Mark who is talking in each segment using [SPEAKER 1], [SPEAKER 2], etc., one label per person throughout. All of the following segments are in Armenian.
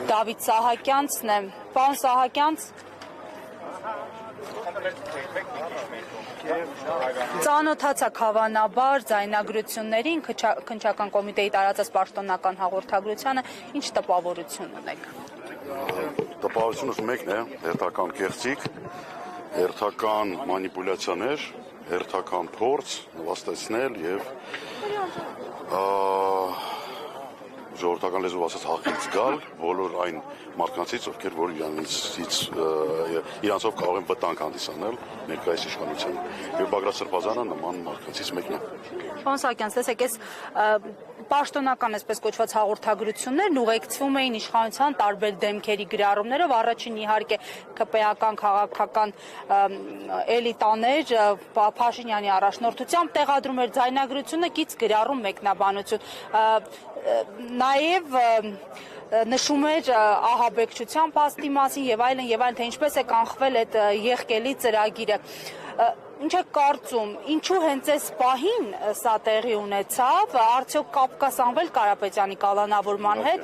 [SPEAKER 1] Դավիթ Սահակյանցն է։ Պարոն Սահակյանց, ծանոթացաք հավանաբար ձայնագրություններին, քննչական կոմիտեի տարածած պաշտոնական հաղորդագրությանը, ինչ տպավորություն ունեք։
[SPEAKER 2] Տպավորությունս մեկն է, հերթական կեղծիք, հերթական մանիպուլյացիաներ, հերթական փորձ նվաստեցնել եւ ժողովրդական լեզվով ասած հախից գալ բոլոր այն մարդկանցից, ովքեր որ իրանցով կարող են վտանգ հանդիսանել ներկայիս իշխանությանը։ Եվ Բագրատ Սրբազանը նման մարդկանցից մեկն է։
[SPEAKER 1] Պարոն Սահակյանց, տեսեք, այս պաշտոնական այսպես կոչված հաղորդագրություններն ուղեկցվում էին իշխանության տարբեր դեմքերի գրառումներով, առաջին իհարկե ԿՊ-ական քաղաքական էլիտաներ Փաշինյանի առաջնորդությամբ տեղադրում էր ձայնագրությունը կից գրառում մեկնաբանություն, նաև նշում էր ահաբեկչության փաստի մասին եւ այլն, թե ինչպես է կանխվել այդ եղկելի ծրագիրը։ Ինչ է կարծում, ինչու հենց այս պահին սա տեղի ունեցավ, արդյոք կապ կա Սամվել Կարապետյանի կալանավորման հետ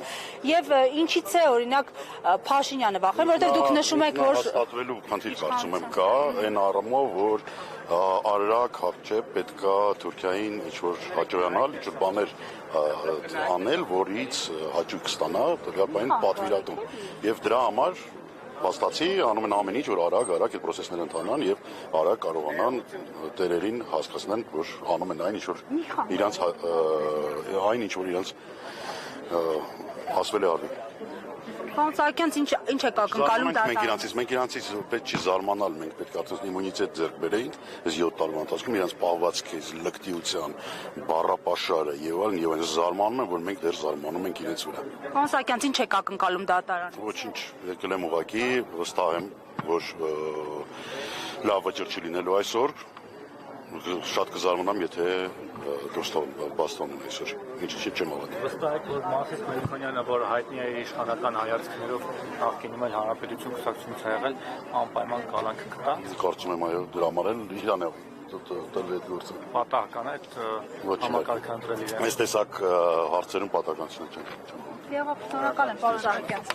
[SPEAKER 1] եւ ինչից է օրինակ Փաշինյանը վախենում, որովհետեւ դուք նշում եք, որ
[SPEAKER 2] հաստատվելու խնդիր կարծում եմ կա, այն առումով, որ արագ հապճեպ պետքա Թուրքիային ինչ-որ հաջողանալ, ինչ-որ բաներ անել, որից հաճույք ստանա, տվյալ պատվիրատուն։ Եվ դրա համար փաստացի անում են ամեն ինչ, որ արագ այդ process-ները ընթանան եւ արագ կարողանան տերերին հասկացնեն, որ անում են այն ինչ որ իրենց հասվել է արվի։
[SPEAKER 1] Պարոն Սահակյանց, ինչ եք ակնկալում
[SPEAKER 2] դարձնել։ Մենք իրանցից պետք չի զարմանալ, մենք պետք է իմունիտետ ձեռք բերեինք այս 7 տարվա ընթացքում իրենց պահվածքի, լկտիության, բառապաշարը եւ այլն զարմանում են, որ մենք դեռ զարմանում ենք իրենց վրա։
[SPEAKER 1] Պարոն Սահակյանց, ինչ եք ակնկալում դատարան։
[SPEAKER 2] Ոչինչ, եկել եմ ուղղակի, վստահ եմ, որ լավ վճիռ չի լինելու այսօր։ Շատ կզարմանամ, եթե բաստոնն այսօր, ինչի չեմ հավատում։
[SPEAKER 3] Վստահ եք, որ Մարտին Մելիքոնյանը, որ հայտնի է իշխանական հայացքներով նախկինում էլ Հանրապետություն կուսակցությունից է եղել, անպայման կալանք կտա։
[SPEAKER 2] Կարծում եմ, այո, դրա համար էլ իրան է տրվել այդ գործը։
[SPEAKER 3] Պատահական է այդ համակարգը ընտրել իրեն։
[SPEAKER 2] Այս տեսակ հարցերում պատահականություն չեն։
[SPEAKER 1] Եվ շնորհակալ եմ, պարոն Սահակյանց։